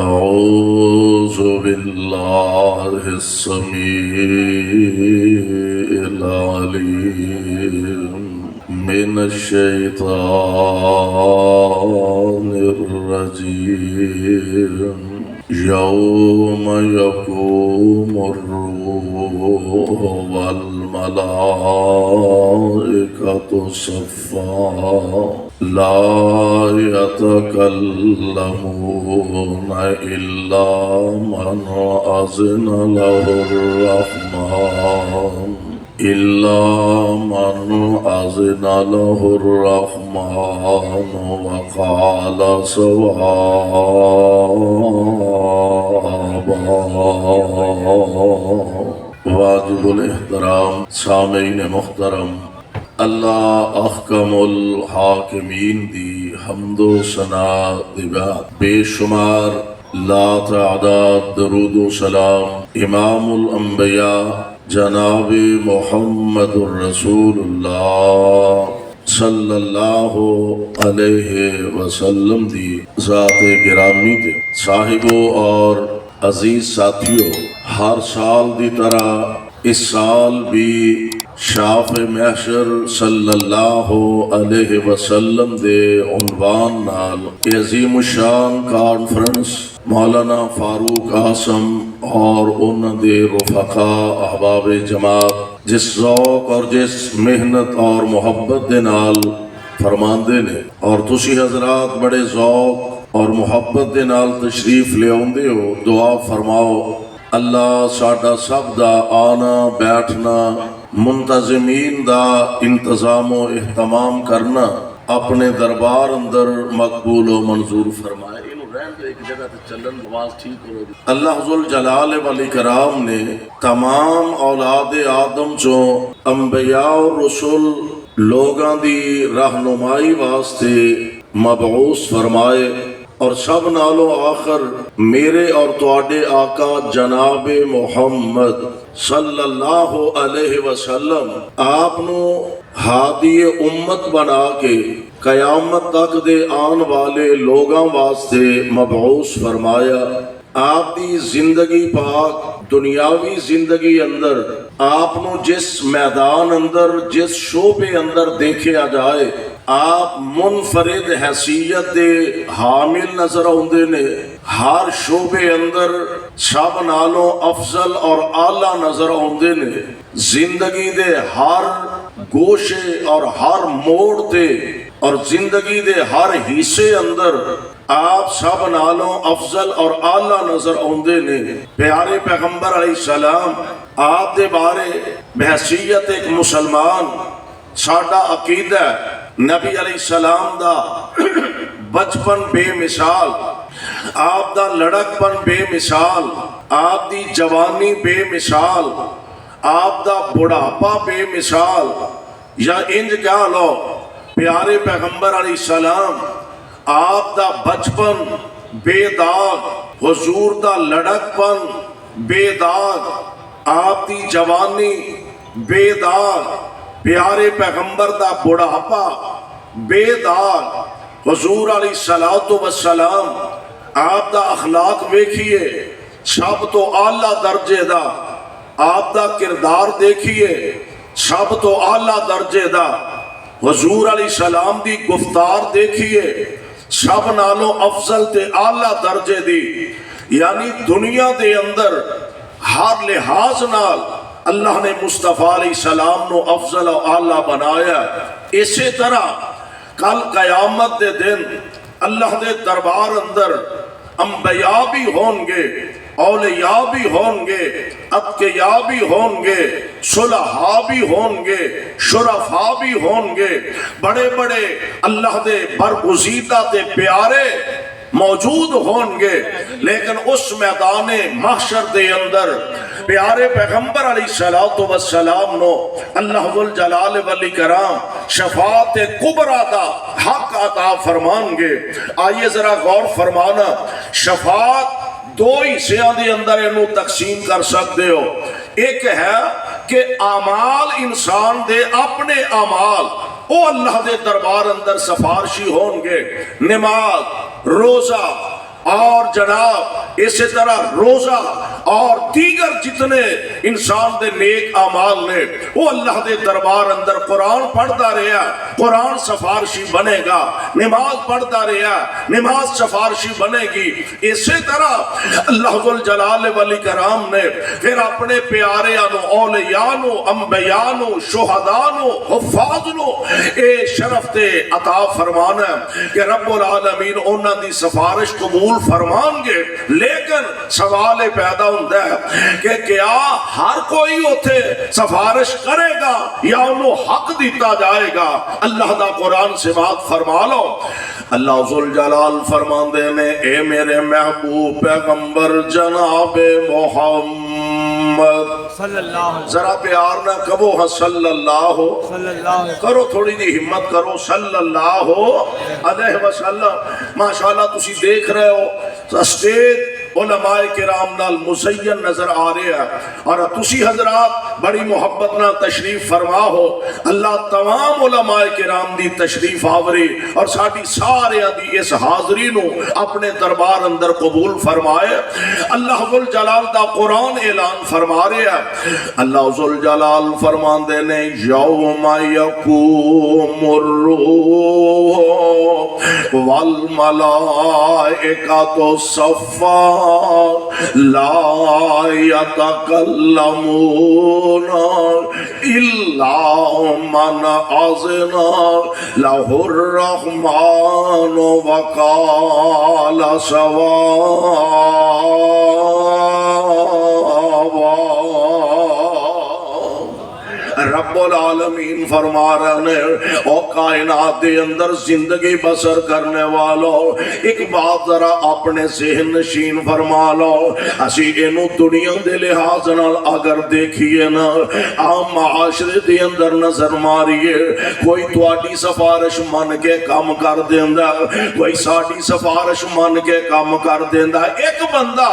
أعوذ بالله السميع العليم من الشيطان الرجيم يوم يقوم الروح والملائكة صفا لا يتكلمون إلا من أذن له الرحمن وقال صوابا. واجب الاحترام سامعین محترم، اللہ احکم الحاکمین دی حمد و ثنا دی بعد بے شمار لا تعداد درود و سلام امام الانبیاء جناب محمد الرسول اللہ صلی اللہ علیہ وسلم دی ذات گرامی دے صاحبوں اور عزیز ساتھیوں، ہر سال دی طرح اس سال بھی شاف محشر صلی اللہ علیہ وسلم دے عنوان نال عظیم الشان کانفرنس مولانا فاروق اعظم اور انہاں دے رفقا احباب جماعت جس ذوق اور جس محنت اور محبت دے نال فرماندے نے، اور تسی حضرات بڑے ذوق اور محبت دے نال تشریف لے آندے ہو، دعا فرماؤ اللہ ساڈا سب دا آنا بیٹھنا منتظمین دا انتظام و اہتمام کرنا اپنے دربار اندر مقبول و منظور فرمائے۔ ایک جگہ تے چلن آواز ٹھیک ہو رہی۔ اللہ ذوالجلال والاکرام نے تمام اولاد آدم چوں انبیاء و رسول لوگاں دی رہنمائی واسطے مبعوث فرمائے، اور سب نالوں آخر میرے اور تواڈے آقا جناب محمد صلی اللہ علیہ وسلم آپ نو ہادی امت بنا کے قیامت تک دے آن والے لوگاں واسطے مبعوث فرمایا۔ آپ دی زندگی پاک دنیاوی زندگی اندر آپ نو جس میدان اندر جس شعبے اندر دیکھیا جائے آپ منفرد حیثیت دے حامل نظر آندے نے، ہر شعبے اندر سب نالوں افضل اور اعلیٰ نظر آندے نے، زندگی دے ہر گوشے اور ہر موڑ تے اور زندگی دے ہر حصے اندر آپ سب نالوں افضل اور اعلیٰ نظر آندے نے۔ پیارے پیغمبر علیہ السلام آپ دے بارے بحیثیت ایک مسلمان ساڈا عقیدہ ہے، نبی علیہ السلام دا بچپن بے مثال، آپ دا لڑکپن بے مثال، آپ دی جوانی بے مثال، آپ دا بڑھاپا بے مثال، یا انج کہہ لو پیارے پیغمبر علیہ السلام آپ دا بچپن بے داغ، حضور دا لڑکپن بے داغ، آپ دی جوانی بے داغ، پیارے پیغمبر دا بڑھاپا بے داغ، حضور علیہ السلام آپ دا اخلاق ویکھیے سب تو اعلیٰ درجے دا، آپ دا کردار دیکھیے سب تو اعلیٰ درجے دا، حضور علیہ السلام دی گفتار دیکھیے سب نالوں افضل تے اعلیٰ درجے دی، یعنی دنیا دے اندر ہر لحاظ نال اللہ نے مصطفیٰ علیہ السلام نو افضل و اعلیٰ بنایا۔ اسی طرح کل قیامت دے دن اللہ دے دربار اندر انبیاء بھی ہوں گے، اولیاء بھی ہوں گے، اتقیاء بھی ہوں گے، صلحاء بھی ہوں گے، شرفاء بھی ہوں گے، بڑے بڑے اللہ دے برگزیدہ تے پیارے موجود ہوں گے، لیکن اس میدان محشر دے اندر پیارے پیغمبر علیہ السلام نو اللہ ذوالجلال والاکرام شفاعت کبریٰ دا حق عطا فرمان گے۔ آئیے ذرا غور فرمانا، شفاعت دو حصیاں دے اندر انہوں تقسیم کر سکتے ہو۔ ایک ہے کہ اعمال انسان دے اپنے اعمال او اللہ دے دربار اندر سفارشی ہون گے، نماز، روزہ، اور جناب اسی طرح روزہ اور دیگر جتنے انسان دے نیک اعمال نے وہ اللہ دے دربار اندر قرآن پڑھتا رہا، قرآن سفارشی بنے گا، نماز پڑھتا رہا، نماز سفارشی بنے گی۔ اسی طرح اللہ ذوالجلال والی کرام نے پھر اپنے پیاریاں نو، اولیاء نو، انبیاء نو، شہداء نو، حفاظ نو اے شرف تے عطا فرمانا ہے کہ رب العالمین انہاں دی سفارش قبول فرمان گے۔ لیکن سوال پیدا ہوتا ہے کہ کیا ہر کوئی اتھے سفارش کرے گا یا انہوں حق دیتا جائے گا؟ اللہ دا قرآن سے بات فرما لو۔ اللہ ذوالجلال فرماندے نے اے میرے محبوب پیغمبر جناب محمد صلی اللہ، ذرا پیار نہ کہو ہاں صلی اللہ کرو، تھوڑی دی ہمت کرو، صلی اللہ علیہ وسلم۔ ماشاءاللہ تسی دیکھ رہے ہو اسٹیج علماء کرام نال مزین نظر آ رہے ہیں اور تسی حضرات بڑی محبت نہ تشریف فرما ہو۔ اللہ تمام علماء کرام دی تشریف آوری اور ساڑی سارے دی اس حاضری نو اپنے دربار اندر قبول فرمائے۔ اللہ ذوالجلال دا قرآن اعلان فرما رہے ہیں۔ اللہ ذوالجلال فرمان دے نے یوم یقوم الروح والملائکۃ صفا لا يتكلمون إلا من أذن له الرحمن وقال صوابا۔ رب العالمین فرما رہے ہیں او کائنات دے اندر زندگی بسر کرنے والوں ایک بات ذرا اپنے ذہن نشین فرما لو۔ اسی اینو دنیا دے لحاظ نال اگر دیکھئے نا عام معاشرے دے اندر نظر ماریے، کوئی تواڈی سفارش من کے کام کر دیندا، کوئی ساڈی سفارش من کے کام کر دیندا۔ ایک بندہ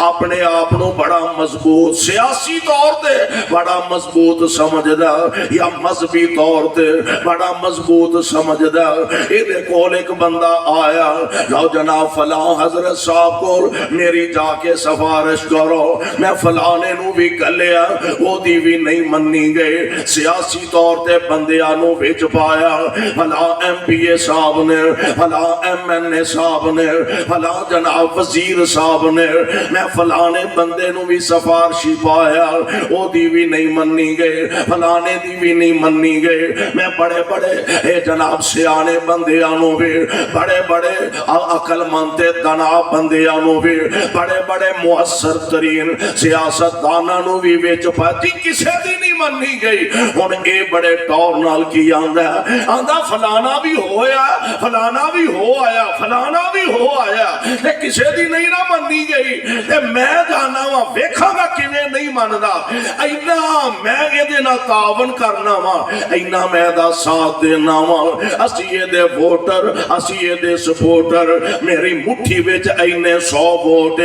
اپنے آپ نو بڑا مضبوط سیاسی طور تے بڑا مضبوط سمجھ یا مذہبی طور تے بڑا مضبوط سمجھدا، ایدے کول ایک بندہ آیا، لو جناب فلاں حضرت صاحب کو میری جا کے سفارش کرو، میں فلانے نو بھی کلیا، وہ دی بھی نہیں مننی گئے۔ سیاسی طور تے بندیانو بچ پایا، فلاں ایم پی اے صاحب نے، فلاں ایم این اے صاحب نے، فلاں جناب وزیر صاحب نے، میں فلانے بندے نو بھی سفارشی پایا، وہ دی بھی نہیں مننی گئے، فلانے دی بھی نہیں مننی گئے۔ میں بڑے بڑے اے جناب سیانے بندیانو بھی، بڑے بڑے عقل مند دنا بندیانو بھی، بڑے بڑے مؤثر ترین سیاست دانانو بھی وچ پاتی، کسے دی نہیں مننی گئی۔ ہن اے بڑے ٹور نال کی آندا ہے، آندا فلانا بھی ہویا، فلانا بھی ہو آیا، فلانا بھی ہو آیا، تے کسے دی نہیں نہ مننی گئی۔ تے میں جانا وا ویکھاں گا کیویں نہیں مندا، اینا میں اے نہ تعاون کرنا وا، اینا میں دا ساتھ دینا وا، اسی یہ دے ووٹر، اسی یہ دے سپورٹر، میری مٹھی وچ اینے 100 ووٹ،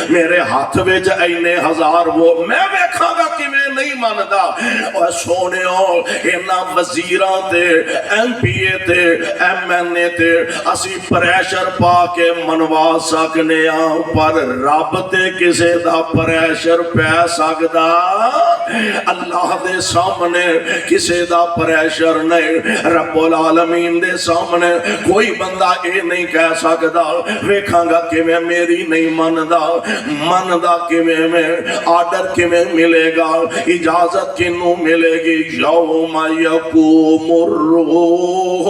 میرے ہاتھ وچ اینے 1000 ووٹ، میں ویکھاں گا کہ میں نہیں مندا۔ اور سونےو اینا وزیراں تے ایم پی اے تے ایم این اے تے اسی پریشر پا کے منوا سکنے ہاں، پر رب تے کسے دا پریشر پہ سکدا؟ اللہ دے سامنے کسے دا پریشر نہیں، رب العالمین دے سامنے کوئی بندہ اے نہیں کہہ سکدا ویکھاں گا کہ میں میری نہیں مندا کہ میں آرڈر کہ میں ملے گا، اجازت کنوں ملے گی؟ یوم یقوم الروح،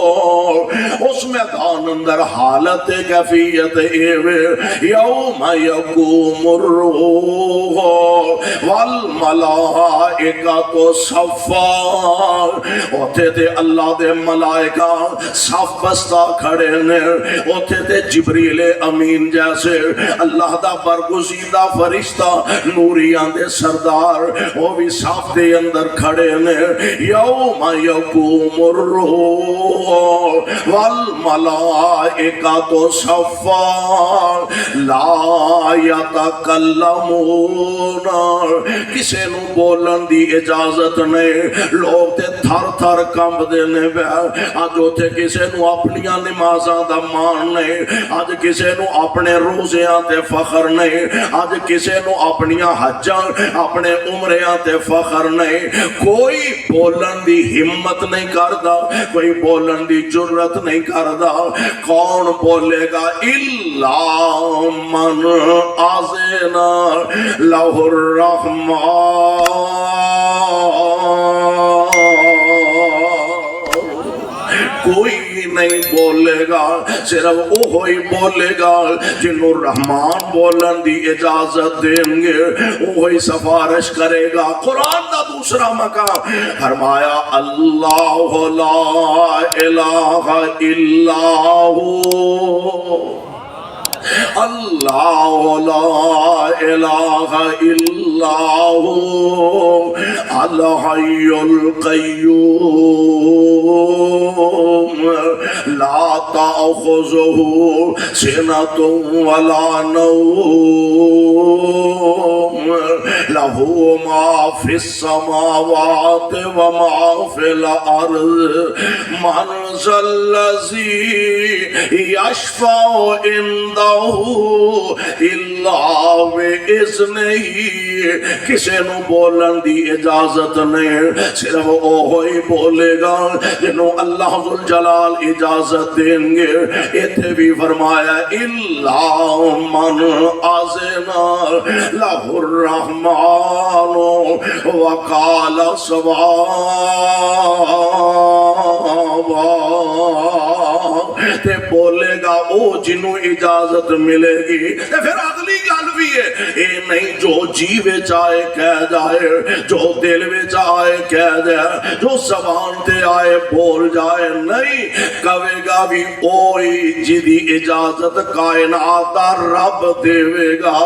اس میدان اندر حالت کیفیت ایوے، یوم یقوم الروح والملائکۃ صفا، اوتھے تے اللہ دے ملائکہ صف بستہ کھڑے نے، اوتھے تے جبریل امین جیسے اللہ دا برگزیدہ فرشتہ نوریاں دے سردار وہ بھی صف دے اندر کھڑے نے یوم یقوم الروح والملائکۃ صفا لا یتکلمون کسے نو بولن دی اجازت نہیں لوگ تے تھر تھر کمب دینے بے آج ہوتے کسے نو اپنیاں نمازاں دا مان نہیں آج کسے نو اپنے روزیاں تے فخر نہیں آج کسے نو اپنیاں حجاں اپنے عمریاں تے فخر نہیں کوئی بولن دی ہمت نہیں کردا کوئی بولن دی جرت نہیں کردا کون بولے گا الا من اذن لہ الرحمن کوئی نہیں بولے گا صرف وہی بولے گا جنہوں رحمان بولن دی اجازت دیں گے وہی سفارش کرے گا قرآن دا دوسرا مقام فرمایا اللہ لا الہ الا ہو اللہ لا الہ الا ہو الحی القیوم لا تأخذہ سنۃ ولا نوم لہ ما فی السماوات وما فی الارض من ذا الذی یشفع عندہ الا باذنہ کسے نو بولن دی اجازت نہیں صرف وہی بولے گا جنہوں اللہ ذوالجلال اجازت دیں گے ایتھے بھی فرمایا الا من اذن لہ الرحمن وقال صوابا تے بولے گا او جنہوں اجازت ملے گی تے پھر اگلی گل بھی ہے اے نہیں جو جی وچ آئے کہہ جائے جو دل وچ آئے کہہ جائے جو زبان تے آئے بول جائے نہیں کہے گا بھی اوئی جدی اجازت کائنات دا رب دے گا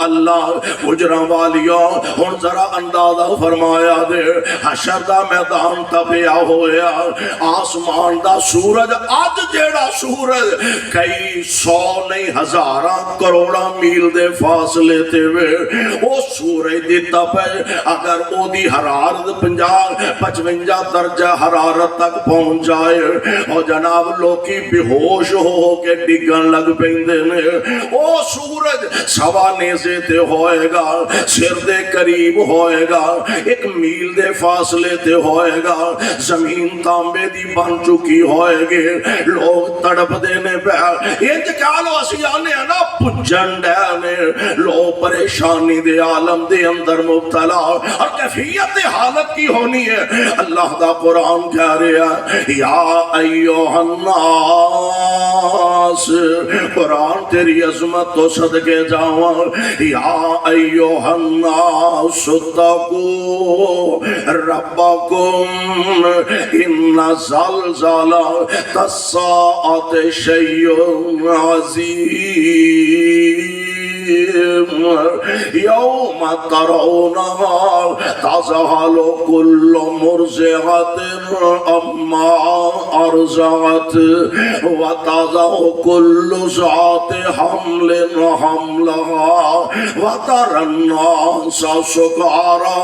اللہ مجرم والیوں ہن ذرا اندازہ فرمایا دے حشر دا میدان تپیا ہویا آسمان دا سورج آج جیڑا سورج کئی سو نہیں ہزاراں کروڑاں میل دے فاصلے تے وے او سورج دی تپے اگر او دی حرارت 50-55 درجہ حرارت تک پہنچ جائے اور جناب لوکی بے ہوش ہو کے ڈگن لگ پیندے نے او سورج سوا نیزے تے ہوئے گا سر دے قریب ہوئے گا ایک میل دے فاصلے تے ہوئے گا زمین تانبے دی بن چکی ہوئے گے لوگ تڑپ دینے پہ انتقالو اسی آنے ہیں نا پجن ڈینے لوگ پریشانی دے عالم دے اندر مبتلا اور کیفیت حالت کی ہونی ہے اللہ دا قرآن کہہ رہا ہے یا ایوہ الناس قرآن تیری عظمت تو صدقے جاؤں یا ایوہ الناس اتقو ربکم ان زلزال الساعۃ شیء عظیم یوم ترونها تذہل کل مرضعۃ عما ارضعت وتضع کل ذات حمل حملها وترى الناس سکارى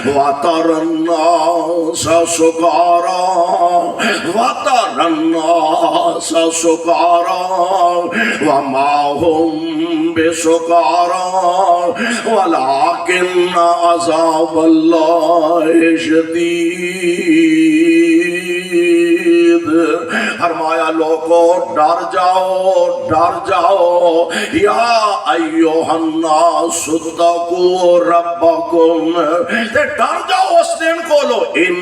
وترى الناس سکارى وترى الناس سکارى وما هم بسکارى ولكن عذاب اللہ شدید فرمایا لوگو ڈر جاؤ یا ایوہ الناس اتقوا ربکم ڈر جاؤ اس دن کو لو ان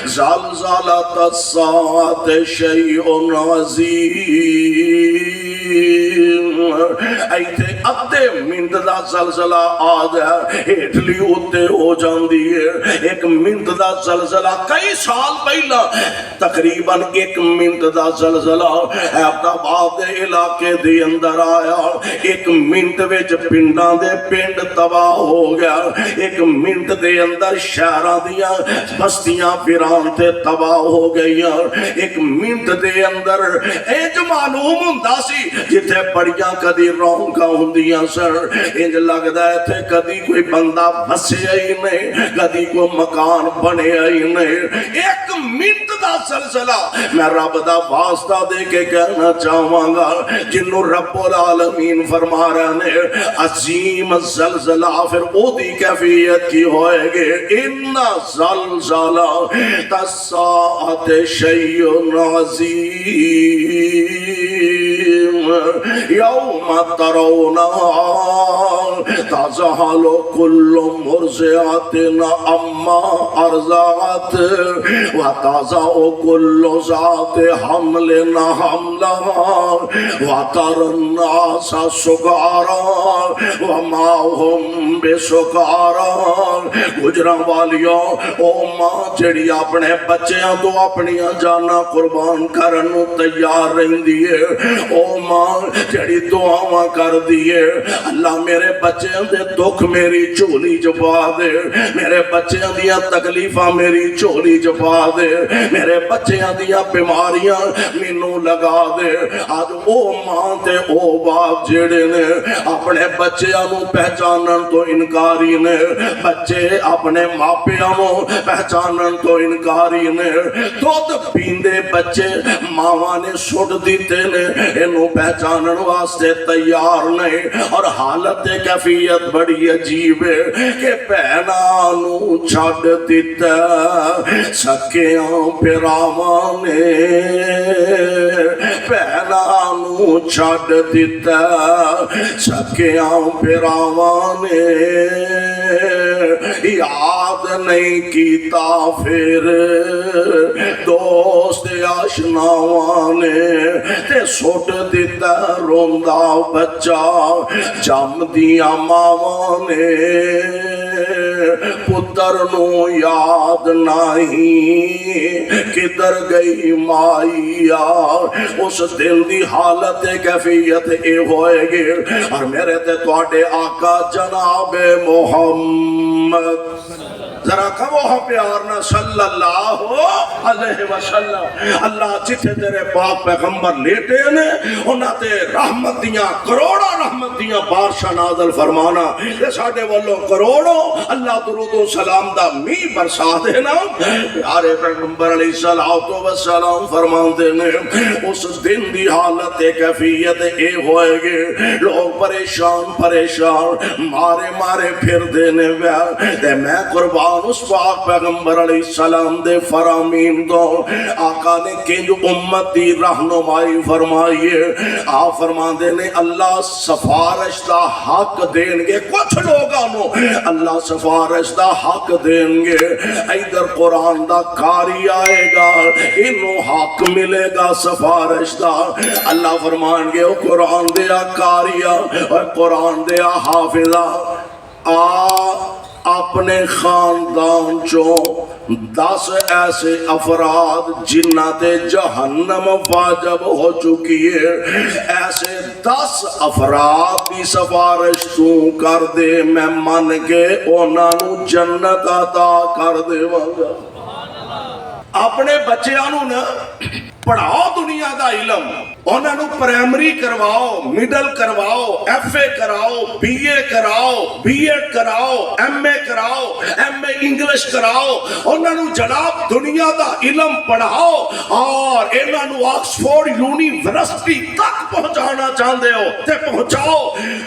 زلزلۃ الساعۃ شیء عظیم ایتھے ادھے منٹ دا زلزلہ آ جائے ہیٹلی ہوتے ہو جاندی ہے. 1 منٹ دا زلزلہ کئی سال پہلا تقریباً 1 منٹ دا زلزلہ آباد علاقے دے اندر آیا. 1 منٹ وچ پنڈاں دے پنڈ تباہ ہو گیا. 1 منٹ دے اندر شہراں دیاں بستیاں ویران تے تباہ ہو گئیاں. 1 منٹ دے اندر انج معلوم ہوندا سی جتھے بڑیاں کدی رونقاں ہوندیاں سن انج لگدا ہے تے کدی کوئی بندہ بسیا ہی نہیں کدی کوئی مکان بنیا ہی نہیں. 1 منٹ دا زلزلہ میں رب دا واسطہ دے کے کہنا چاہواں گا جنوں رب العالمین فرما رہے نے عظیم زلزلہ پھر او دی کیفیت کی ہوئے گے. ان زلزلہ تساعت شیء عظیم یوم ترونها تذہل کل مرضعۃ عما ارضعت وتضع کل ذات حمل حملها وترى الناس سکارى وما هم بسکارى. گجراں والیوں او ماں جڑی اپنے بچیاں تو اپنی جاناں قربان کرن نوں تیار رہندی ہے او ماں جڑی دعاواں کر دیے اللہ میرے بچیاں دے دکھ میری جھولی چ پا دے میرے بچیاں دیاں تکلیفاں میری جھولی چ پا دے میرے بچیاں دیاں بیماریاں مینوں لگا دے. اج او ماں تے او باپ جڑے نے اپنے بچیاں نوں پہچانن تو انکاری نے بچے اپنے ماپیاں نوں پہچانن تو انکاری نے. دودھ پیندے بچے ماواں نے سٹ دیتے نے اینوں پہچانن واسطے تیار نہیں. اور حالت کیفیت بڑی عجیب ہے کہ بہناں نوں چھڈ دتا سکیاں پراواں نے بہناں نوں چھڈ دتا سکیاں پراواں نے یاد نہیں کیتا پھر دوست آشناواں نے تے سٹ دتا روندا بچہ جم دیاں ماواں نے پتر نو یاد نہیں کدھر گئی مائیا. اس دل دی حالت کیفیت اے ہوئے گی. اور میرے تے تواڈے آقا جناب محمد ذرا کہو ہاں پیار نہ صلی اللہ علیہ وسلم. اللہ جتھے تیرے پاک پیغمبر لیٹے نے انہاں تے رحمت دیاں کروڑا رحمت دیاں بارشاں نازل فرمانا تے ساڈے والوں کروڑوں اللہ درود و سلام دا می برسا دینا. پیارے پیغمبر علیہ الصلوۃ والسلام فرماندے نے اس دن دی حالت کیفیت اے ہوئے گی لوگ پریشان مارے مارے پھر دینے ویا تے میں قربان اس پاک پیغمبر علیہ السلام دے فرامین دو. آقا نے کنج امت دی رہنمائی فرمائیے. آپ فرماندے نے اللہ سفارش دا حق دیں گے کچھ لوگوں اللہ سفارش دا حق دیں گے. ادھر قرآن دا کاری آئے گا انہوں حق ملے گا سفارش دا. اللہ فرمان گے قرآن دیا کاریا اور قرآن دیا حافظہ اپنے خاندان چو 10 ایسے افراد جنہ تے جہنم واجب ہو چکی ہے ایسے 10 افراد کی سفارش تو کر دے میں من کے انہاں نو جنت عطا کر دے وانگا. اپنے بچیاں نو پڑھاؤ دنیا دا علم انہاں نو پرائمری کرواؤ مڈل کرواؤ ایف اے کراؤ بی اے کراؤ بی ایڈ کراؤ ایم اے کراؤ ایم اے انگلش کراؤ انہاں نو جناب دنیا دا علم پڑھاؤ اور انہاں نو آکسفورڈ یونیورسٹی تک پہنچانا چاہندے ہو تے پہنچاؤ.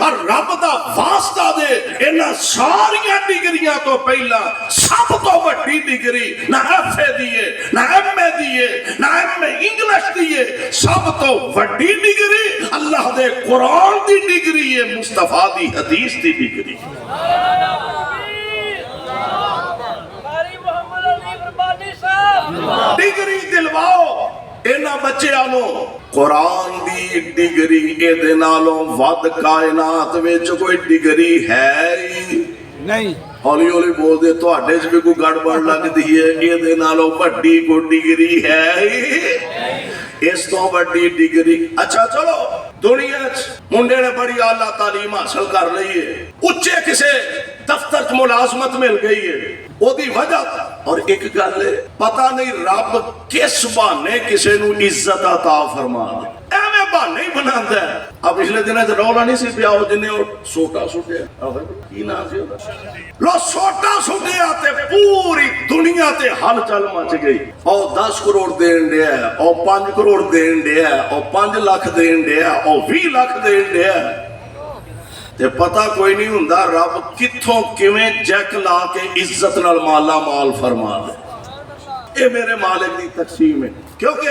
اور رب دا واسطہ دے انہاں ساریاں ڈگریاں تو پہلا سب تو بڑی ڈگری نہ ایف اے دیے نہ ایم اے دیے نہ ایم اے انگلش دیے سب تو وڈی ڈگری اللہ دے قرآن دی ڈگری ہے مصطفیٰ دی حدیث دی ڈگری. ڈگری دلواؤ ਇਹਨਾਂ ਬੱਚਿਆਂ ਨੂੰ ਕੁਰਾਨ ਦੀ ਡਿਗਰੀ ਇਹਦੇ ਨਾਲੋਂ ਵੱਧ ਕਾਇਨਾਤ ਵਿੱਚ ਕੋਈ ਡਿਗਰੀ ਹੈ ਹੀ ਨਹੀਂ। ਹੌਲੀ ਹੌਲੀ ਬੋਲਦੇ, ਤੁਹਾਡੇ 'ਚ ਵੀ ਕੋਈ ਗੜਬੜ ਲੱਗਦੀ ਹੈ, ਇਹਦੇ ਨਾਲੋਂ ਵੱਡੀ ਕੋਈ ਡਿਗਰੀ ਹੈ ਹੀ ਇਸ ਤੋਂ ਵੱਡੀ ਡਿਗਰੀ। ਅੱਛਾ ਚਲੋ, ਦੁਨੀਆ 'ਚ ਮੁੰਡੇ ਨੇ ਬੜੀ ਆਲਾ ਤਾਲੀਮ ਹਾਸਲ ਕਰ ਲਈ ਹੈ, ਉੱਚੇ ਕਿਸੇ ਦਫ਼ਤਰ 'ਚ ਮੁਲਾਜ਼ਮਤ ਮਿਲ ਗਈ ਹੈ, ਉਹਦੀ ਵਜ੍ਹਾ ਔਰ ਇੱਕ ਗੱਲ ਹੈ, ਪਤਾ ਨਹੀਂ ਰੱਬ ਕਿਸ ਬਹਾਨੇ ਕਿਸੇ ਨੂੰ ਇੱਜ਼ਤ عطا ਫਰਮਾ ਦੇ, ਐਵੇਂ ਬਹਾਨੇ ਹੀ ਬਣਾਉਂਦਾ ਹੈ। ਆ ਪਿਛਲੇ ਦਿਨਾਂ 'ਚ ਰੌਲਾ ਨਹੀਂ ਸੀ ਪਿਆ, ਉਹ ਜਿਹਨੇ ਉਹ ਸੋਟਾ ਸੁੱਟਿਆ, ਕੀ ਨਾਮ ਸੀ ਉਹਦਾ, ਲੋ ਸੋਟਾ ਸੁੱਟਿਆ ਤੇ ਪੂਰੀ ਦੁਨੀਆ ਤੇ ਹਲਚਲ ਮਚ ਗਈ। ਉਹ 10 ਕਰੋੜ ਦੇਣ ਡਿਆ, ਉਹ 5 ਕਰੋੜ ਦੇਣ ਡਿਆ, ਉਹ 5 ਲੱਖ ਦੇਣ ਡਿਆ, ਉਹ 20 ਲੱਖ ਦੇਣ ਡਿਆ, ਤੇ ਪਤਾ ਕੋਈ ਨਹੀਂ ਹੁੰਦਾ ਰੱਬ ਕਿੱਥੋਂ ਕਿਵੇਂ ਜੈਕ ਲਾ ਕੇ ਇੱਜ਼ਤ ਨਾਲ ਮਾਲਾ ਮਾਲ ਫਰਮਾ ਦੇ। ਇਹ ਮੇਰੇ ਮਾਲਿਕ ਦੀ ਤਕਸੀਮ ਹੈ, ਕਿਉਂਕਿ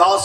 10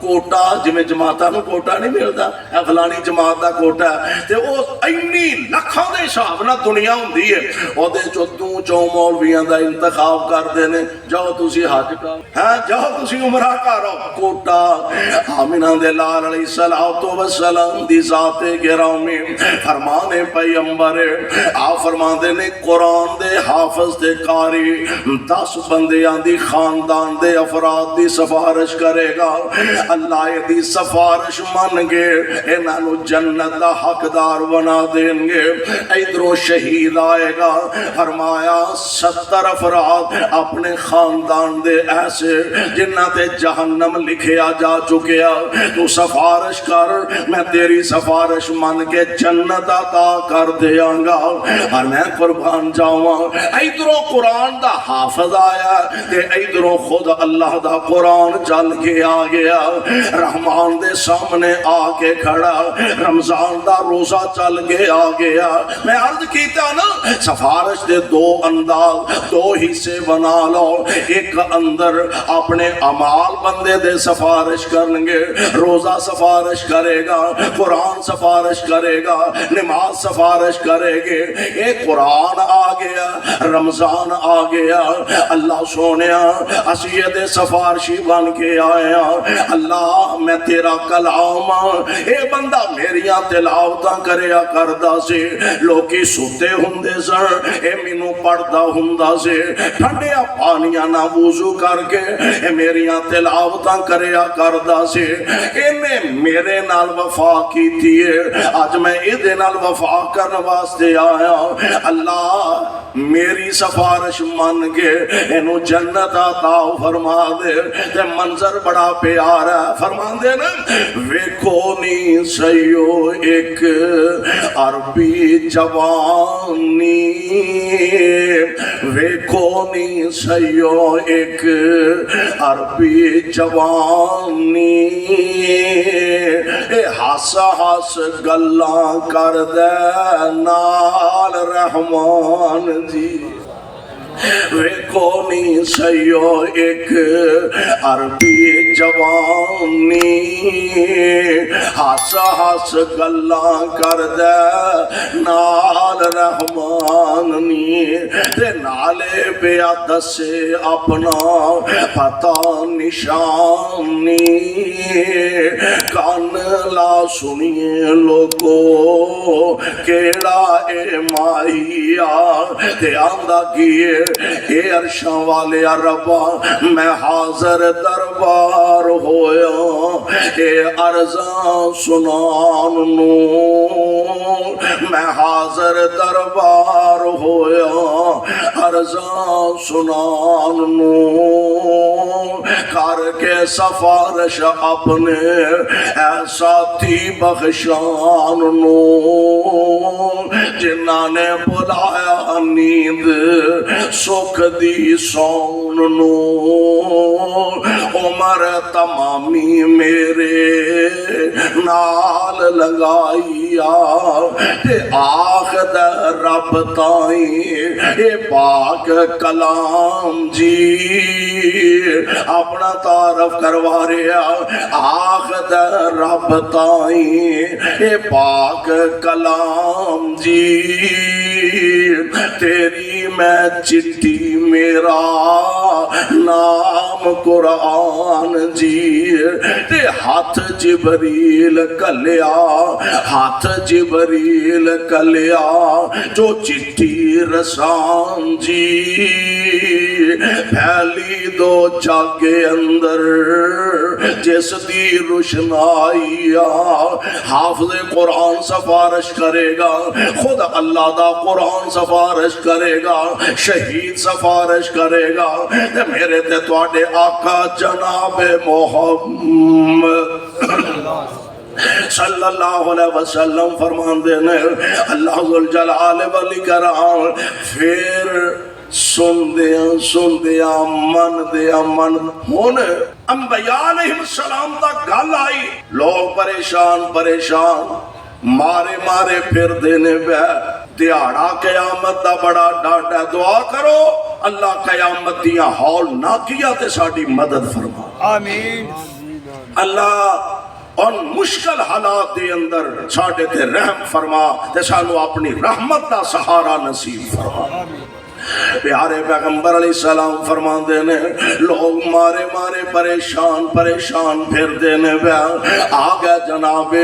کوٹا جویں جماعتاں نوں کوٹا نہیں ملدا اے فلانی جماعت دا کوٹا ہے تے او اینی لکھاں دے حساب نال دنیا ہوندی ہے اودے چوں دو چوں مولویاں دا انتخاب کردے نے جاؤ تسی حج کرو ہاں جاؤ تسی عمرہ کرو کوٹا آمنہ دے لال علیہ الصلوۃ والسلام دی ذات گرامی فرمانے پیغمبر آپ فرماندے نے قرآن دے حافظ دے قاری 10 بندیاں دی خاندان دے افراد دی سفارش کرے گا اللہ دی سفارش من گے انہاں نو جنت دا حقدار بنا دیں گے ادھروں شہید آئے گا فرمایا 70 افراد اپنے خاندان دے ایسے جنہ تے جہنم لکھیا جا چکیا تو سفارش کر میں تیری سفارش من کے جنت عطا کر دیاں گا اور میں قربان جاواں ادھروں قرآن دا حافظ آیا تے ادھروں خود اللہ دا قرآن چل کے آ گیا رحمان دے سامنے آ کے کھڑا رمضان دا روزہ چل کے آ گیا میں عرض کیتا نا سفارش دے 2 انداز 2 حصے بنا لو ایک اندر اپنے اعمال بندے دے سفارش کرنگے روزہ سفارش کرے گا قرآن سفارش کرے گا نماز سفارش کرے گے ایک قرآن آ گیا رمضان آ گیا اللہ سونیا اسی دے سفارشی بن کے آیا اللہ میں تیرا کلام اے بندہ میریاں تلاوتاں کریا کردا سے لوکی سوتے ہوندے سن اے مینوں پڑھدا ہوندا سے ٹھنڈیا پانیاں نہ وضو کر کے اے میریاں تلاوتاں کریا کردا سے اینے میرے نال وفا کیتی ہے اج میں ایدے نال وفا کرن واسطے آیا اللہ میری سفارش من کے اینو جنت عطا فرما دے تے منظر بڑا پیارا ہے فرمان دے نا ویکھو نی سیو ایک عربی جوانی ویکھو نی سیو ایک عربی جوانی اے ہس ہس گلاں کر دے نال رحمان جی ویکھو نی سیو ایک عربی جوانی ہس ہس گلاں کر دے نال رحمان نی تے نالے بیا دسے اپنا پتہ نشانی کان لا سنیے لوگو کیڑا اے ماہیا تے آندہ کیے اے عرشاں والے ربا میں حاضر دربار ہویا اے عرضاں سنان نو میں حاضر دربار ہویا عرضاں سنان نو کر کے سفارش اپنے ایسا تھی بخشان نو جنہاں نے بلایا نیند سکھ دی سون نو عمر تمامی میرے نال لگائیا تے آخد رب تائیں اے پاک کلام جی اپنا تعارف کروا رہا آخد رب تائیں اے پاک کلام جی تیری میں چٹھی میرا نام قرآن جی تے ہاتھ جبریل کلیا ہاتھ جبریل کلیا جو چٹھی رسان جی پھیلی دو جاگے اندر جس دی روشنائی حافظ قرآن سفارش کرے گا خود اللہ دا قرآن سفارش کرے گا شہید سفارش کرے گا میرے تے تواڈے آقا جناب محمد صلی اللہ علیہ وسلم فرمان دینے اللہ ذوالجلال والاکرام پھر سن دیا من ہون انبیاء علیہ السلام تک گل آئی لوگ پریشان مارے پھر دینے پہ دیاڑا قیامت دا بڑا ڈاٹ ہے دعا کرو اللہ قیامت دیاں ہال نہ کیا تے ساڑی مدد فرما آمین اللہ ان مشکل حالات دے اندر ساڈے تے رحم فرما تے سانو اپنی رحمت دا سہارا نصیب فرما۔ پیارے پیغمبر علیہ السلام فرمان دینے لوگ مارے مارے پریشان پریشان پھر دینے پہ آگیا جناب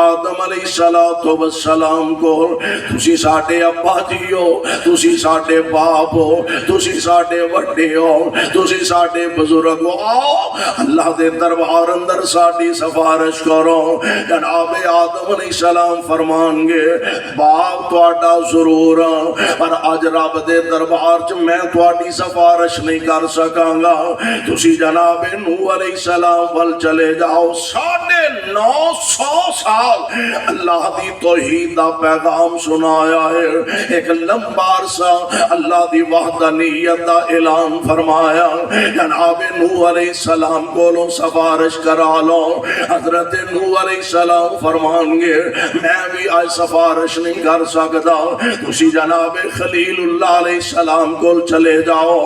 آدم علیہ السلام کو تسی ساڑھے ابا جی ہو، تسی ساڑھے باپ ہو، تسی ساڑھے وڈے ہو، تسی ساڑھے بزرگ ہو، آؤ اللہ دے دربار اندر ساڑھی سفارش کرو۔ جناب آدم علیہ السلام فرمان گے باپ تو آڈا ضرور پر آج رب دے دربار میں تواڈی سفارش نہیں کر سکاں گا، تسی جناب نوح علیہ السلام ول چلے جاؤ۔ 950 سال اللہ دی توحید دا پیغام سنایا ہے، ایک لمبا عرصہ اللہ دی وحدانیت دا اعلان فرمایا۔ جناب نوح علیہ السلام کو سفارش کرا لو۔ حضرت نوح علیہ السلام فرمان گے میں بھی آج سفارش نہیں کر سکتا، تسی جناب خلیل اللہ علیہ السلام کو چلے جاؤ۔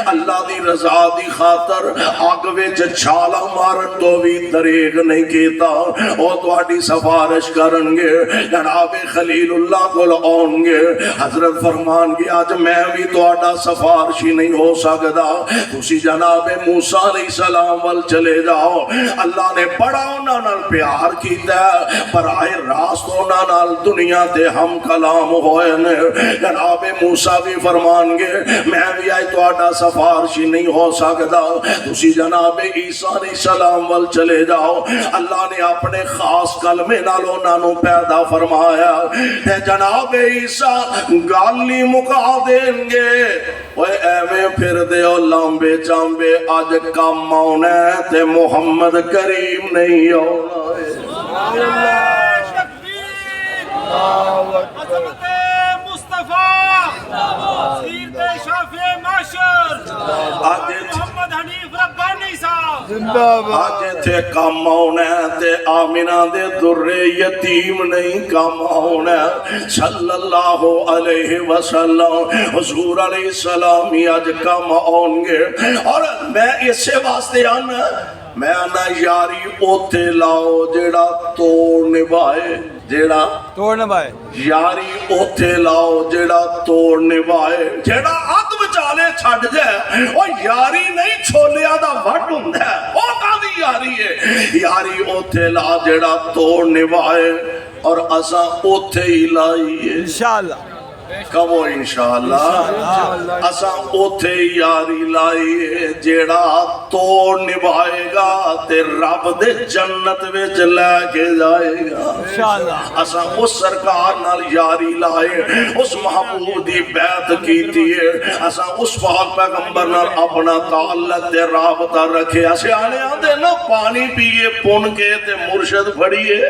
اللہ دی رضا دی خاطر آگ وچ چھالا مارن تو بھی دریغ نہیں کیتا، او تواڈی سفارش کرن گے۔ جناب خلیل اللہ کو آؤں گے، حضرت فرمان گے آج میں بھی تواڈا سفارشی نہیں ہو سکتا، تسی جناب موسیٰ علیہ السلام وال چلے جاؤ۔ اللہ نے بڑا انہاں نال پیار کیتا ہے، براہ راست انہاں نال دنیا تے ہم کلام ہوئے نے۔ جناب موسیٰ بھی فرمان گے میں بھی آئی تو آڈا سفارشی نہیں ہو سکتا، تسی جناب عیسیٰ علیہ السلام وال چلے جاؤ۔ اللہ نے اپنے خاص کلمے نالوں نانو پیدا فرمایا تے جناب عیسیٰ گالی مکا دیں گے وہ ایویں پھر دے او لامبے چامبے آج کام آنے تے محمد کریم نہیں ہونا۔ آج تھے کام آنے تے آمینہ دے در یتیم نہیں کام آنے صلی اللہ علیہ وسلم حضور علیہ السلام آج کام آنگے۔ اور میں اسے واسطے آنا میں آنا یاری اوتے لاؤ جیڑا توڑ نبھائے، جیڑا توڑ نبھائے، یاری اوتے لاؤ جیڑا توڑ نبھائے، جیڑا حد بچالے چھڑ جائے وہ یاری نہیں چھولیا دا وڈ ہوندہ ہے، وہ کالی یاری ہے۔ یاری اوتے لا جیڑا توڑ نبھائے اور اساں اوتے ہی لائیے انشاءاللہ۔ کبو انشاءاللہ اساں اوتھے یاری لائیے جیڑا توڑ نبھائے گا تے رب دے جنت وچ لے کے جائے گا۔ اساں اس سرکار نال یاری لائے، اس محبوب دی بیعت کیتی ہے، اساں اس پاک پیغمبر نال اپنا تعلق تے رابطہ رکھے۔ اسے آنے آندے نا پانی پیئے پن کے تے مرشد پھڑیے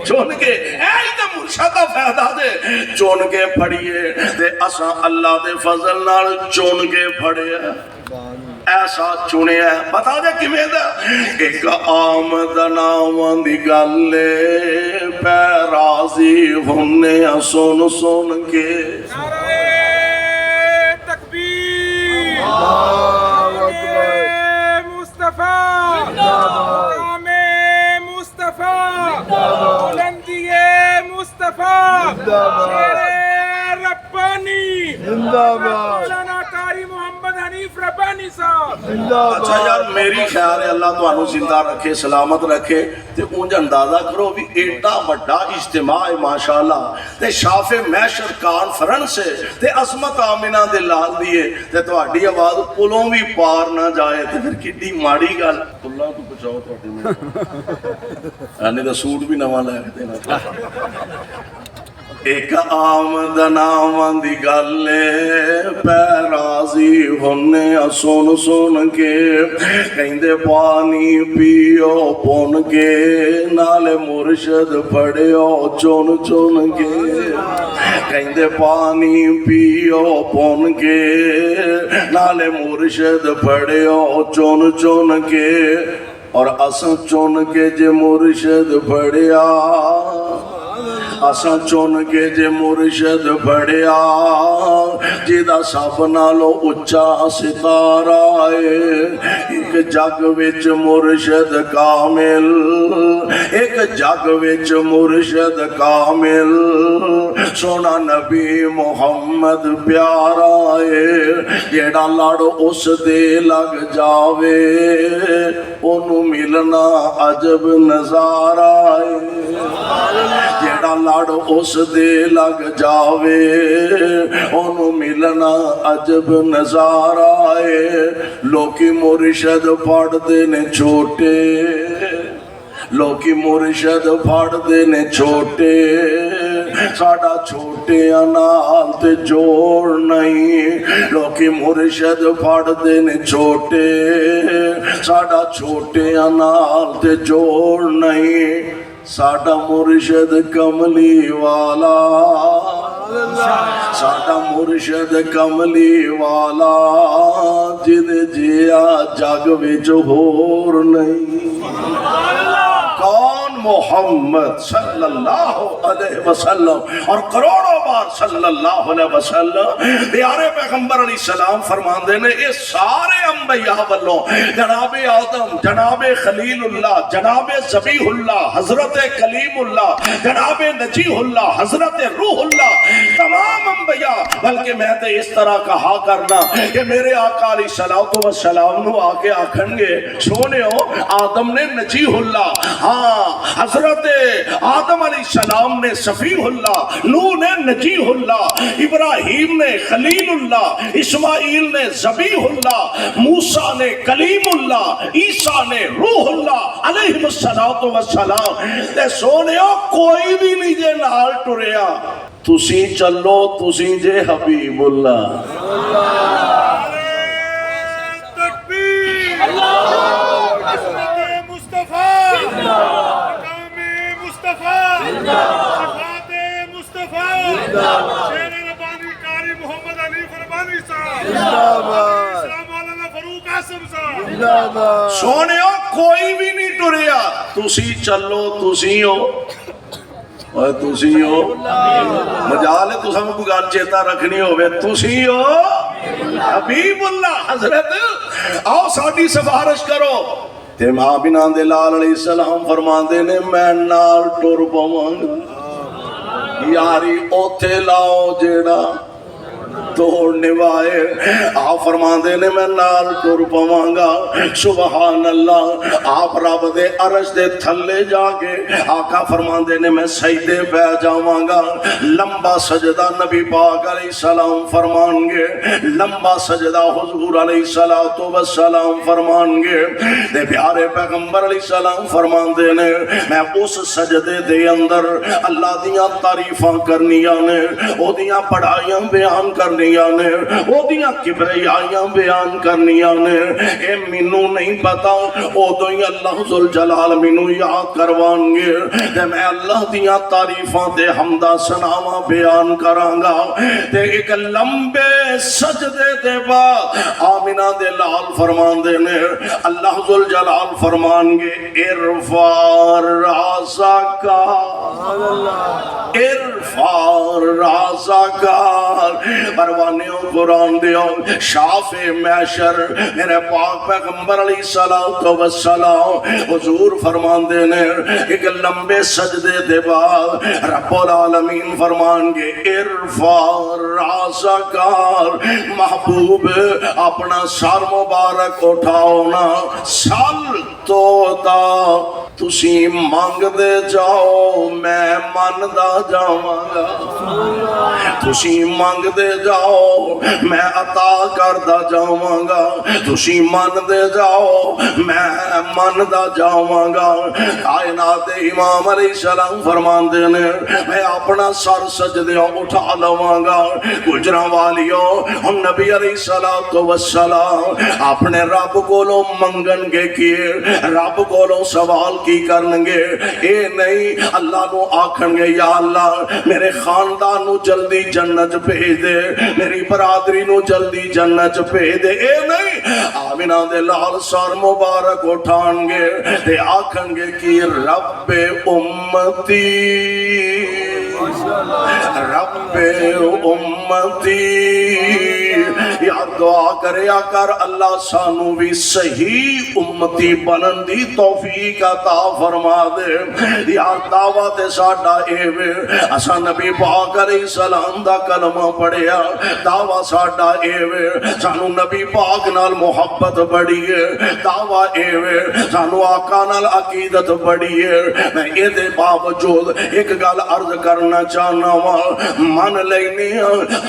چون کے، اے تے مرشد دا فائدہ دے چون کے پھڑیے تے اساں اللہ دے فضل نال چون کے پھڑے ایسا چنے ہے۔ بتا دے کمیں دا ایک آمدن آمد گلے پہ راضی ہونے سن سن کے نعرہ تکبیر مصطفیٰ مقام مصطفیٰ بلندی مصطفیٰ شیر ربانی مولانا قاری محمد حنیف ربانی صاحب۔ اچھا یار میری خیال ہے اللہ تو انہوں زندہ رکھے سلامت رکھے تے اونج اندازہ کرو بھی ایڈا بڑا اجتماع ہے ماشاءاللہ تے شاف محشر کانفرنس ہے تے عظمت آمینہ دے لال دیے تے تو اڈی آواز پلوں بھی پار نہ جائے تے پھر کڈی ماڑی گل اللہ تو بچاؤ تو اڈی میں یعنی دا سوٹ بھی نواں لے کے دینا۔ ایک آمدن آمد گلے پہ راضی ہونے سن سن کے کہندے پانی پیو پن کے نال مرشد پڑیو چون چون کے کہندے پانی پیو پن کے نال مرشد پڑیو چون چون کے اور اساں چون کے جے مرشد پڑیا اساں چون کے جے مرشد پڑیا جیدہ سب نالو اچا ستارہ ہے، ایک جگ وچ مرشد کامل، ایک جگ وچ مرشد کامل، سونا نبی محمد پیارا ہے، جیڑا لڑ اس دے لگ جاوے انہوں ملنا عجب نظارہ ہے، جیڑا لڑ اس دے لگ جاوے انہوں ملنا عجب نظارہ ہے۔ لوکی مرشد پڑھ دینے چھوٹے، لوکی مرشد پڑھ دینے چھوٹے، ساڑا چھوٹے انال تے جوڑ نہیں، لوکی مرشد پڑھ دینے چھوٹے، ساڑا چھوٹے انال تے جوڑ نہیں، ساڑا مرشد کملی والا، ساڑا مرشد کملی والا، جد جیا جگ وچ ہور نہیں۔ کون؟ محمد صلی اللہ علیہ وسلم، اور کروڑوں بار صلی اللہ علیہ وسلم۔ پیارے پیغمبر علیہ السلام فرماندے نے یہ سارے انبیاء والوں جناب آدم، جناب خلیل اللہ، جناب ذبیح اللہ، حضرت کلیم اللہ، جناب نجیح اللہ، حضرت روح اللہ، تمام انبیاء، بلکہ میں تے اس طرح کہا کرنا کہ میرے آقا علیہ السلام نو آکے آکھنگے سونےو آدم نے نجیح اللہ، ہاں حضرت آدم علیہ السلام نے صفیح اللہ، نوح نے نجیح اللہ، ابراہیم نے خلیل اللہ، اسماعیل نے ذبیح اللہ، موسیٰ نے کلیم اللہ، عیسیٰ نے روح اللہ علیہ السلام۔ تے سونےو کوئی بھی نہیں جے نال ٹریا، تسی چلو تسی جے حبیب اللہ۔ سونےو کوئی بھی نہیں ٹریا، تسی چلو تسی ہو، اور تسی ہو مجال ہے تساں کو گل چیتا رکھنی ہوئے، تسی ہو حبیب اللہ حضرت، آؤ ساڈی سفارش کرو۔ تے ماں بنا دے لال علیہ السلام فرماندے نے میں نال ٹر پواں گا، یاری اوتھے لاؤ جیڑا توڑنے وائے، آپ فرماندے نے میں نال ٹر پواں گا۔ سبحان اللہ، آپ رب دے عرش دے تھلے جا کے آقا فرماندے نے میں سجدے پہ جاواں گا، لمبا سجدہ نبی پاک علیہ السلام فرمان گے، لمبا سجدہ حضور علیہ السلام فرمان گے۔ دے پیارے پیغمبر علیہ السلام فرماندے نے میں اس سجدے دے اندر اللہ دیاں تعریفاں کرنیاں نے، او دیاں پڑھائیاں بیان کرنیاں نے، او دیاں کبریائیاں بیان کرنیاں نے، اے مینوں نہیں پتا او تو ہی اللہ ذوالجلال مینوں یاد کروان گے، تے میں اللہ دیاں تعریفاں تے حمدہ ثناواں بیان کراں گا۔ تے ایک لمبے سجدے دے بعد آمینہ دے لال فرمان دے نے اللہ ذوالجلال فرمان گے ارفع راسک، ارفع راسک، پروانیوں قرآن دیو شافِ محشر میرے پاک پیغمبر علیہ السلام حضور فرمان دینے ایک لمبے سجدے دے بعد رب العالمین فرمان گے ارفع راسک، محبوب اپنا سر مبارک اٹھاؤنا، سل تو دا تسی مانگ دے جاؤ میں ماندا جاواں گا، تسی مانگ دے جاؤ میں عطا کردہ جاواں گا، تسی مان دے جاؤ میں ماندا جاواں گا۔ کائنات امام علیہ السلام فرمان دینے میں اپنا سر سجدیوں اٹھا لواں گا۔ گجراں والیوں ہم نبی علیہ السلام اپنے رب کو لو منگن گے کیے، رب کو لو سوال کی کرن گے، اے نہیں اللہ کو آکھن گے یا اللہ میرے خاندان نو جلدی جنت بھیج دے، میری برادری نو جلدی جنت بھیج دے، اے نہیں آمنہ دے لال سر مبارک اٹھان گے تے آکھن گے کی رب امتی رب امتی یا دعا کریا کر اللہ سانو بھی صحیح امتی بنن دی توفیق عطا فرما دے یا دعوت ساڈا اے وے اساں نبی پاک علیہ السلام دا کلمہ پڑھیا دعویٰ ساڈا اے وے سانو نبی پاک نال محبت بڑی ہے دعویٰ اے وے سانو آقا نال عقیدت بڑی ہے میں اے دے باوجود ایک گل عرض کرنا چاہنا من لینی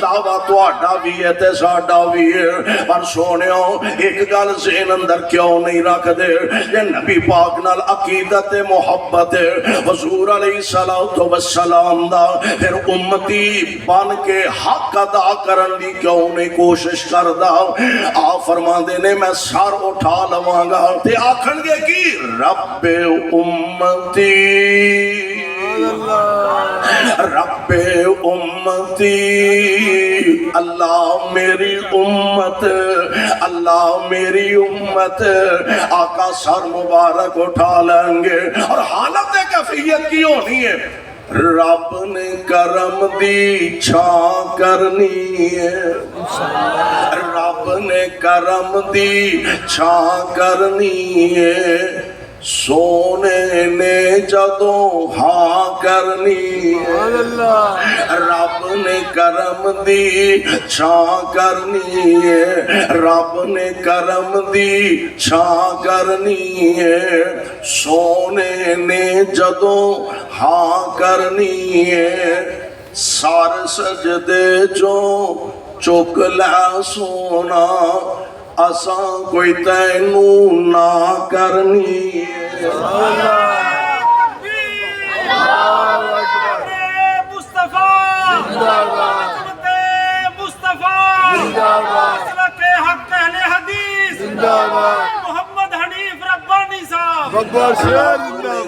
دعویٰ تواڈا بھی ہے تے ساڈا بھی ہے پر سونیو ایک گل ذہن اندر کیوں نہیں رکھ دے یہ نبی پاک نال عقیدت محبت حضور علیہ السلام دا پھر امتی بن کے حق ادا کرن دی کیوں نہیں کوشش کردا آ فرما دے نے میں سر اٹھا لواں گا تے آکھن گے کی رب امتی رب امتی اللہ میری امت اللہ میری امت آقا سر مبارک اٹھا لیں گے اور حالت کیفیت کی ہونی ہے رب نے کرم دی چھاں کرنی ہے رب نے کرم دی چھاں کرنی ہے سونے نے جدوں ہاں کرنی رب نے کرم دی چھاں کرنی ہے رب نے کرم دی چھاں کرنی ہے سونے نے جدوں ہاں کرنی ہے سار سجدے جو چک لے سونا اساں کوئی تینوں نہ کرنی مصطفیٰ حق اہل حدیث محمد حنیف ربانی صاحب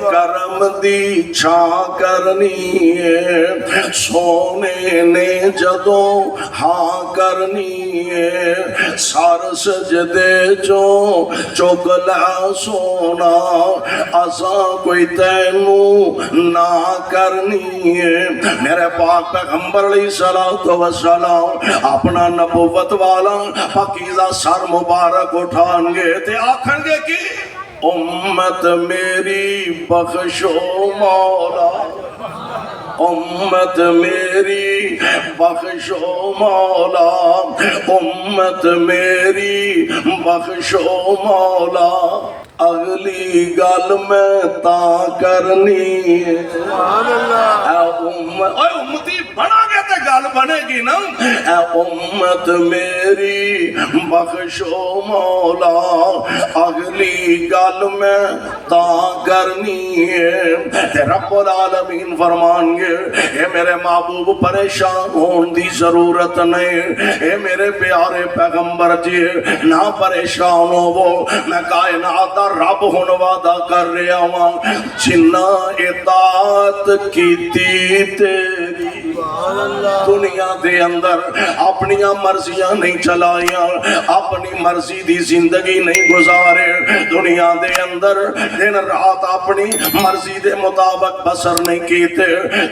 کرم دی چھاں کرنی ہے سونے نے جدوں ہاں کرنی ہے سار سجدے جو چگلا سونا اساں کوئی تینوں نہ کرنی ہے میرے پاک پیغمبر علیہ السلام اپنا نبوت والا پاکیزہ سر مبارک اٹھان گے تے آکھن گے کی امت میری بخشو مولا امت میری بخشو مولا امت میری بخشو مولا اگلی گل میں تا کرنی اے امتی بنا گے تے گل بنے گی نا اے امت میری بخشو مولا اگلی گل میں تا کرنی ہے تے رب العالمین فرمان گے اے میرے محبوب پریشان ہون دی ضرورت نہیں اے میرے پیارے پیغمبر جی نہ پریشان ہو میں کائنات رب ہن وعدہ کر رہا ہوں جنہ اطاعت کیتی تیری دنیا دے اندر اپنی مرضیاں نہیں چلائیاں اپنی مرضی دی زندگی نہیں گزارے دنیا دے اندر دن رات اپنی مرضی دے مطابق بسر نہیں کیتے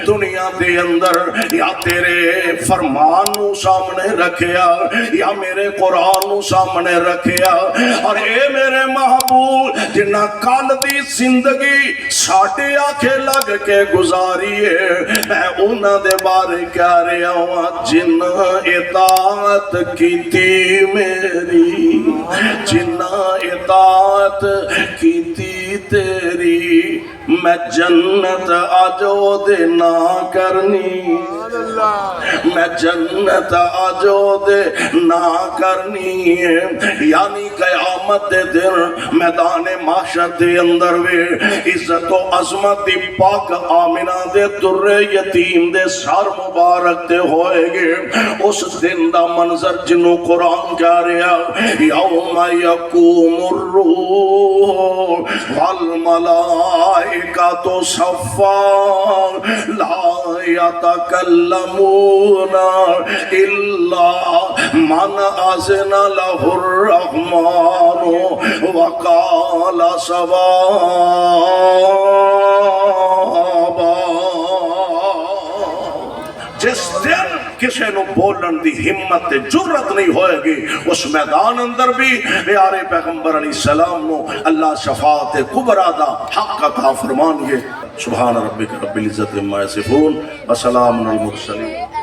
دنیا دے اندر یا تیرے فرمان نو سامنے رکھیا یا میرے قرآن نو سامنے رکھیا اور اے میرے محبوب جنہ کال دی زندگی ساٹے آنکھیں لگ کے گزاری ہے میں انہاں دے بارے کہہ رہا ہوں جنہ اطاعت کیتی میری جنہ اطاعت کیتی تیری میں جنت آجو دے نہ کرنی میں جنت آجو دے نہ کرنی یعنی قیامت دے دن میدان محشر دے اندر وے عزت و عظمت دی پاک آمنہ دے در یتیم دے سر مبارک دے ہوئے گے اس دن دا منظر جنو قرآن کہہ رہا یوم یقوم الروح والملائکۃ صفا لا یتکلمون الا من اذن له الرحمن وقال صوابا۔ جس دن کسی نو بولن دی ہمت تے جرت نہیں ہوئے گی، اس میدان اندر بھی پیارے پیغمبر علیہ السلام نو اللہ شفاعت کبریٰ دا حق عطا فرمان گے۔ سبحان ربک رب العزت عما یصفون وسلام علی المرسلین۔